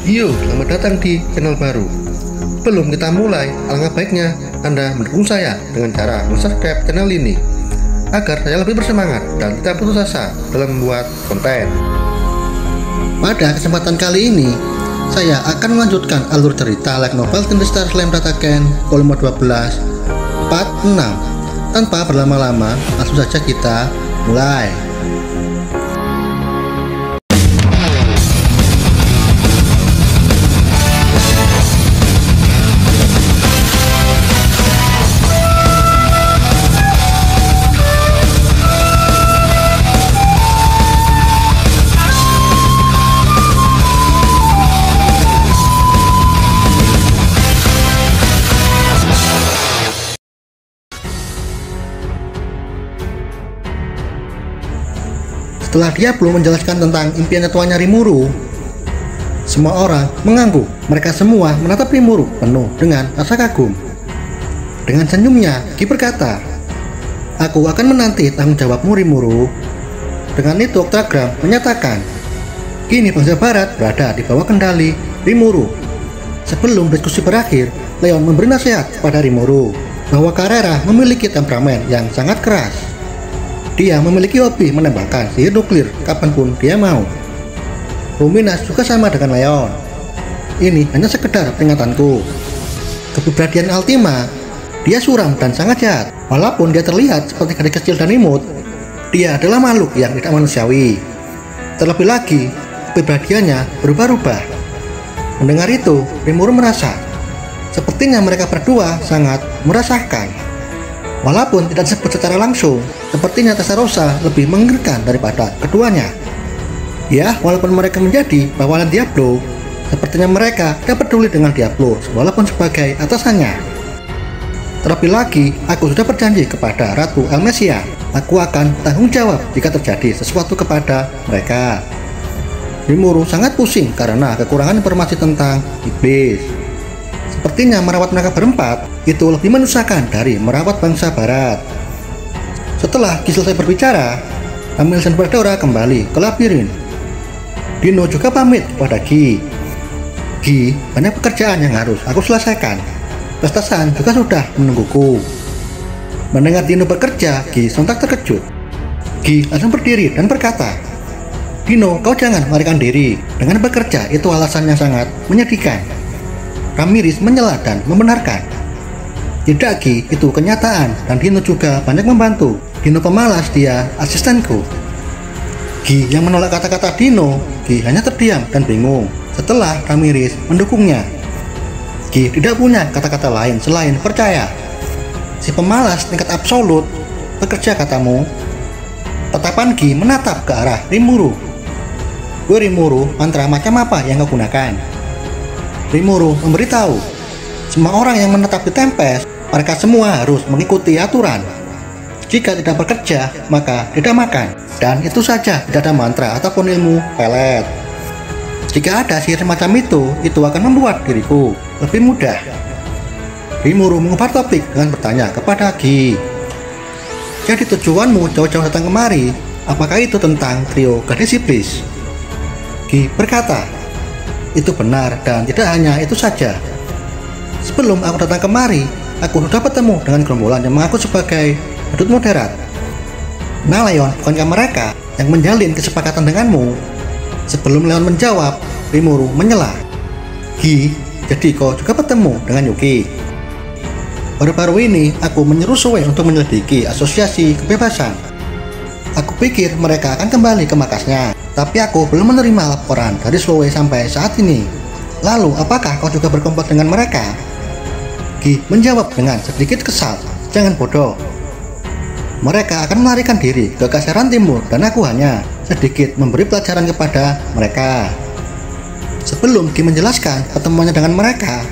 Yo, selamat datang di channel baru. Sebelum kita mulai, alangkah baiknya Anda mendukung saya dengan cara subscribe channel ini agar saya lebih bersemangat dan tidak putus asa dalam membuat konten. Pada kesempatan kali ini, saya akan melanjutkan alur cerita light novel Teen Star Slime Dataken volume 12 part 6. Tanpa berlama-lama, langsung saja kita mulai. Setelah dia belum menjelaskan tentang impiannya tuannya Rimuru, semua orang mengangguk. Mereka semua menatap Rimuru penuh dengan rasa kagum. Dengan senyumnya, Gi berkata, "Aku akan menanti tanggung jawabmu, Rimuru." Dengan itu, Octagram menyatakan, kini bangsa Barat berada di bawah kendali Rimuru. Sebelum diskusi berakhir, Leon memberi nasihat kepada Rimuru bahwa Carrera memiliki temperamen yang sangat keras. Dia memiliki hobi menembakkan sihir nuklir kapanpun dia mau. Luminas juga sama dengan Leon. Ini hanya sekedar peringatanku. Kepribadian Ultima, dia suram dan sangat jahat. Walaupun dia terlihat seperti gadis kecil dan imut, dia adalah makhluk yang tidak manusiawi. Terlebih lagi, kepribadiannya berubah-ubah. Mendengar itu, Rimuru merasa sepertinya mereka berdua sangat merasakan. Walaupun tidak disebut secara langsung, sepertinya Testarossa lebih mengerikan daripada keduanya. Ya, walaupun mereka menjadi bawahan Diablo, sepertinya mereka tidak peduli dengan Diablo walaupun sebagai atasannya. Terlebih lagi, aku sudah berjanji kepada Ratu Elmesia, aku akan tanggung jawab jika terjadi sesuatu kepada mereka. Rimuru sangat pusing karena kekurangan informasi tentang iblis. Sepertinya merawat mereka berempat itu lebih menyusahkan dari merawat bangsa Barat. Setelah Gi selesai berbicara, Camille dan Baldora kembali ke labirin. Dino juga pamit kepada Gi. Gi, banyak pekerjaan yang harus aku selesaikan. Pestasan juga sudah menungguku. Mendengar Dino bekerja, Gi sontak terkejut. Gi langsung berdiri dan berkata, "Dino, kau jangan melarikan diri. Dengan bekerja itu alasan yang sangat menyedihkan." Ramirez menyela dan membenarkan. Tidak, Gi, itu kenyataan, dan Dino juga banyak membantu. Dino pemalas, dia asistenku. Gi yang menolak kata-kata Dino, Gi hanya terdiam dan bingung setelah Ramirez mendukungnya. Gi tidak punya kata-kata lain selain percaya. Si pemalas tingkat absolut, bekerja katamu. Tatapan Gi menatap ke arah Rimuru. Rimuru, mantra macam apa yang kau gunakan?" Rimuru memberitahu, semua orang yang menetap di Tempest, mereka semua harus mengikuti aturan. Jika tidak bekerja, maka tidak makan. Dan itu saja, tidak ada mantra ataupun ilmu pelet. Jika ada sihir semacam itu akan membuat diriku lebih mudah. Rimuru mengubah topik dengan bertanya kepada Gi, "Jadi tujuanmu jauh-jauh datang kemari, apakah itu tentang trio gadis iblis?" Gi berkata, "Itu benar, dan tidak hanya itu saja. Sebelum aku datang kemari, aku sudah bertemu dengan gerombolan yang mengaku sebagai badut moderat. Nah Leon, bukankah mereka yang menjalin kesepakatan denganmu?" Sebelum Leon menjawab, Rimuru menyela, "Gi, jadi kau juga bertemu dengan Yuki?" "Baru-baru ini aku menyuruh Sue untuk menyelidiki asosiasi kebebasan. Aku pikir mereka akan kembali ke markasnya, tapi aku belum menerima laporan dari Sue sampai saat ini. Lalu, apakah kau juga berkomplot dengan mereka?" Gi menjawab dengan sedikit kesal, "Jangan bodoh. Mereka akan melarikan diri ke Kaseran Timur dan aku hanya sedikit memberi pelajaran kepada mereka." Sebelum Gi menjelaskan pertemuannya dengan mereka,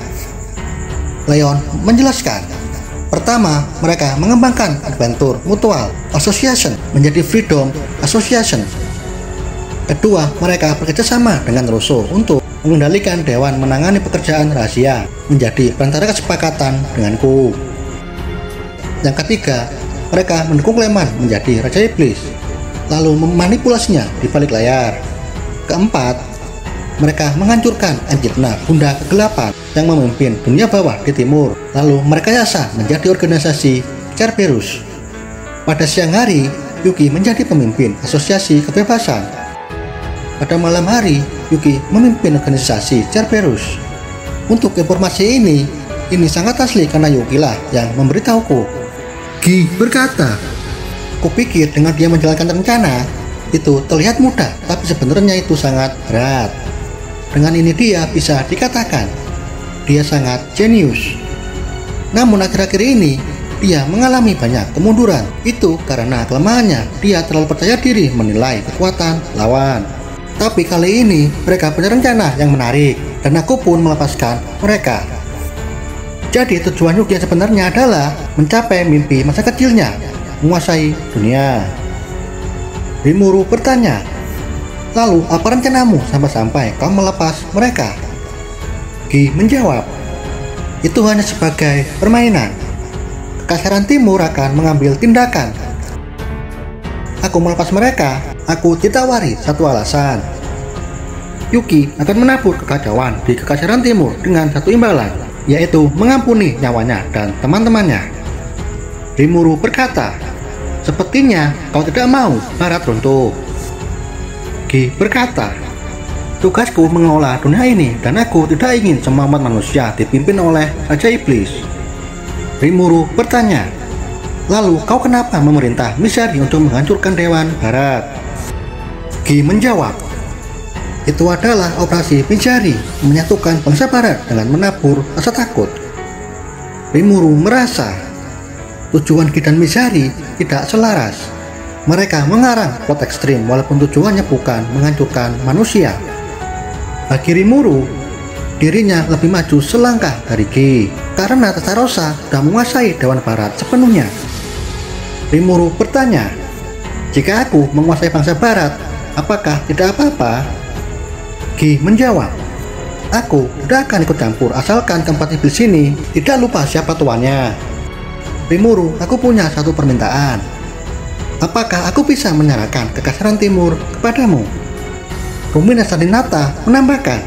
Leon menjelaskan, pertama, mereka mengembangkan Adventure Mutual Association menjadi Freedom Association. Kedua, mereka bekerjasama dengan Rosso untuk mengendalikan Dewan Menangani Pekerjaan Rahasia menjadi perantara kesepakatan denganku. Yang ketiga, mereka mendukung Clement menjadi Raja Iblis, lalu memanipulasinya di balik layar. Keempat, mereka menghancurkan Echidna, Bunda Kegelapan yang memimpin dunia bawah di timur. Lalu merekayasa menjadi organisasi Cerberus. Pada siang hari, Yuki menjadi pemimpin asosiasi kebebasan. Pada malam hari, Yuki memimpin organisasi Cerberus. Untuk informasi ini sangat asli karena Yuki lah yang memberitahuku. Gi berkata, kupikir dengan dia menjalankan rencana itu terlihat mudah, tapi sebenarnya itu sangat berat. Dengan ini dia bisa dikatakan dia sangat jenius. Namun akhir-akhir ini dia mengalami banyak kemunduran. Itu karena kelemahannya, dia terlalu percaya diri menilai kekuatan lawan. Tapi kali ini mereka punya rencana yang menarik dan aku pun melepaskan mereka. Jadi tujuan Yuki sebenarnya adalah mencapai mimpi masa kecilnya, menguasai dunia. Rimuru bertanya, lalu apa rencanamu sampai kau melepas mereka? Gi menjawab, itu hanya sebagai permainan. Kekaisaran Timur akan mengambil tindakan. Aku melepas mereka, aku ditawari satu alasan. Yuki akan menabur kekacauan di Kekaisaran Timur dengan satu imbalan, yaitu mengampuni nyawanya dan teman-temannya. Rimuru berkata, sepertinya kau tidak mau Barat runtuh. Gi berkata, tugasku mengelola dunia ini dan aku tidak ingin semua umat manusia dipimpin oleh Raja Iblis. Rimuru bertanya, lalu kau kenapa memerintah Mizari untuk menghancurkan Dewan Barat? Gi menjawab, itu adalah operasi Mizari menyatukan bangsa Barat dengan menabur rasa takut. Rimuru merasa tujuan Gi dan Mizari tidak selaras. Mereka mengarang plot ekstrim walaupun tujuannya bukan menghancurkan manusia. Bagi Rimuru, dirinya lebih maju selangkah dari Gi karena Testarossa sudah menguasai Dewan Barat sepenuhnya. Rimuru bertanya, jika aku menguasai bangsa Barat, apakah tidak apa-apa? Gi menjawab, aku tidak akan ikut campur asalkan keempat iblis ini tidak lupa siapa tuannya. Rimuru, aku punya satu permintaan. Apakah aku bisa menyerahkan Kekaisaran Timur kepadamu? Rumina Sandinata menambahkan,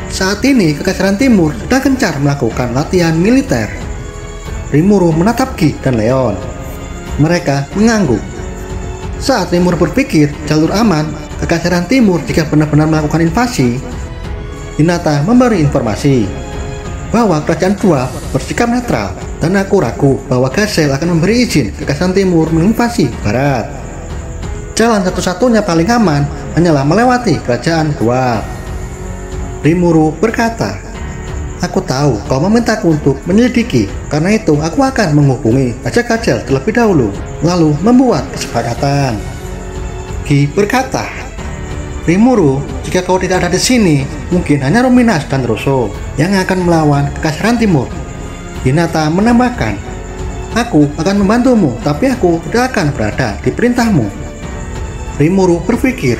saat ini Kekaisaran Timur sedang gencar melakukan latihan militer. Rimuru menatap Gi dan Leon. Mereka mengangguk. Saat Rimuru berpikir jalur aman Kekaisaran Timur jika benar-benar melakukan invasi, Hinata memberi informasi bahwa kerajaan Dua bersikap netral dan aku ragu bahwa Gazel akan memberi izin Kekaisaran Timur menginvasi Barat. Jalan satu-satunya paling aman hanyalah melewati kerajaan Dua. Rimuru berkata, aku tahu kau memintaku untuk menyelidiki, karena itu aku akan menghubungi Raja Gazel terlebih dahulu, lalu membuat kesepakatan. Gi berkata, Rimuru, jika kau tidak ada di sini, mungkin hanya Ruminas dan Rosso yang akan melawan Kekaisaran Timur. Hinata menambahkan, aku akan membantumu, tapi aku tidak akan berada di perintahmu. Rimuru berpikir,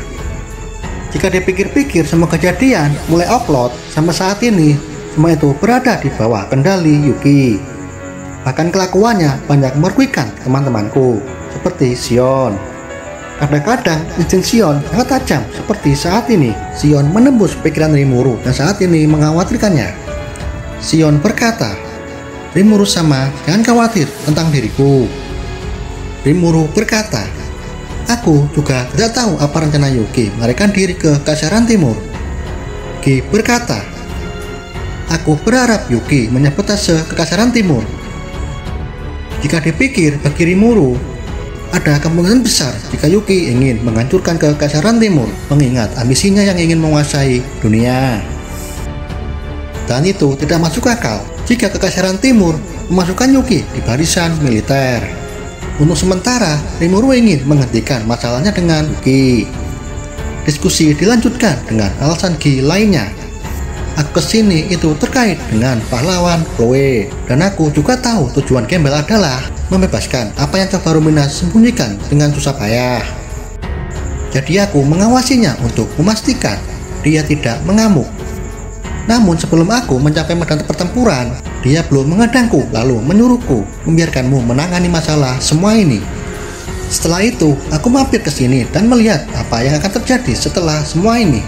jika dipikir-pikir semua kejadian mulai upload sampai saat ini, semua itu berada di bawah kendali Yuki. Bahkan kelakuannya banyak merugikan teman-temanku, seperti Sion. Kadang-kadang insting Sion sangat tajam seperti saat ini. Sion menembus pikiran Rimuru dan saat ini mengkhawatirkannya. Sion berkata, Rimuru sama, jangan khawatir tentang diriku. Rimuru berkata, aku juga tidak tahu apa rencana Yuki melarikan diri ke Kekaisaran Timur. Gi berkata, aku berharap Yuki menyabotase Kekaisaran Timur. Jika dipikir bagi Rimuru, ada kemungkinan besar jika Yuki ingin menghancurkan Kekaisaran Timur, mengingat ambisinya yang ingin menguasai dunia. Dan itu tidak masuk akal jika Kekaisaran Timur memasukkan Yuki di barisan militer. Untuk sementara, Rimuru ingin menghentikan masalahnya dengan Yuki. Diskusi dilanjutkan dengan alasan Gi lainnya. Aku kesini itu terkait dengan pahlawan Chloe, dan aku juga tahu tujuan Gembel adalah membebaskan apa yang coba Rumina sembunyikan dengan susah payah. Jadi aku mengawasinya untuk memastikan dia tidak mengamuk. Namun sebelum aku mencapai medan pertempuran, dia belum menghadangku lalu menyuruhku membiarkanmu menangani masalah semua ini. Setelah itu, aku mampir ke sini dan melihat apa yang akan terjadi setelah semua ini.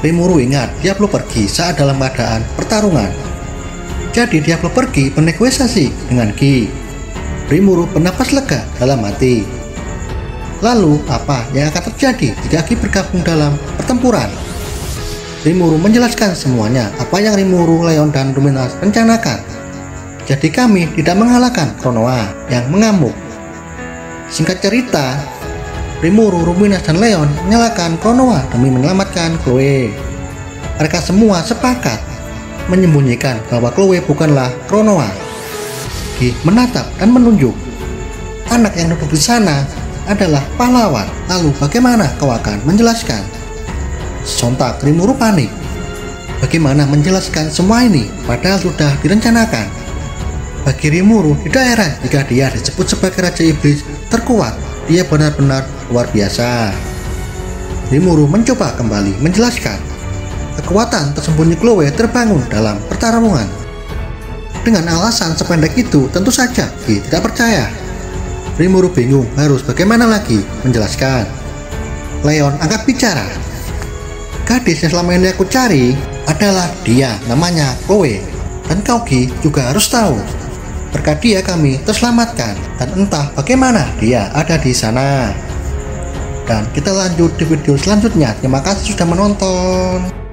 Rimuru ingat dia perlu pergi saat dalam keadaan pertarungan. Jadi dia perlu pergi bernegosiasi dengan Gi. Rimuru bernapas lega dalam hati. Lalu apa yang akan terjadi jika Gi bergabung dalam pertempuran? Rimuru menjelaskan semuanya apa yang Rimuru, Leon, dan Luminas rencanakan. Jadi kami tidak mengalahkan Konoha yang mengamuk. Singkat cerita, Rimuru, Luminas, dan Leon menyalakan Konoha demi menyelamatkan Chloe. Mereka semua sepakat menyembunyikan bahwa Chloe bukanlah Konoha. Gi menatap dan menunjuk. Anak yang duduk di sana adalah pahlawan. Lalu bagaimana kau akan menjelaskan? Sontak Rimuru panik. Bagaimana menjelaskan semua ini padahal sudah direncanakan? Bagi Rimuru di daerah jika dia disebut sebagai Raja Iblis terkuat, dia benar-benar luar biasa. Rimuru mencoba kembali menjelaskan. Kekuatan tersembunyi Chloe terbangun dalam pertarungan. Dengan alasan sependek itu tentu saja Gi tidak percaya. Rimuru bingung harus bagaimana lagi menjelaskan. Leon angkat bicara. Gadis yang selama ini aku cari adalah dia, namanya Chloe. Dan kau Gi juga harus tahu. Berkat dia kami terselamatkan. Dan entah bagaimana dia ada di sana. Dan kita lanjut di video selanjutnya. Terima kasih sudah menonton.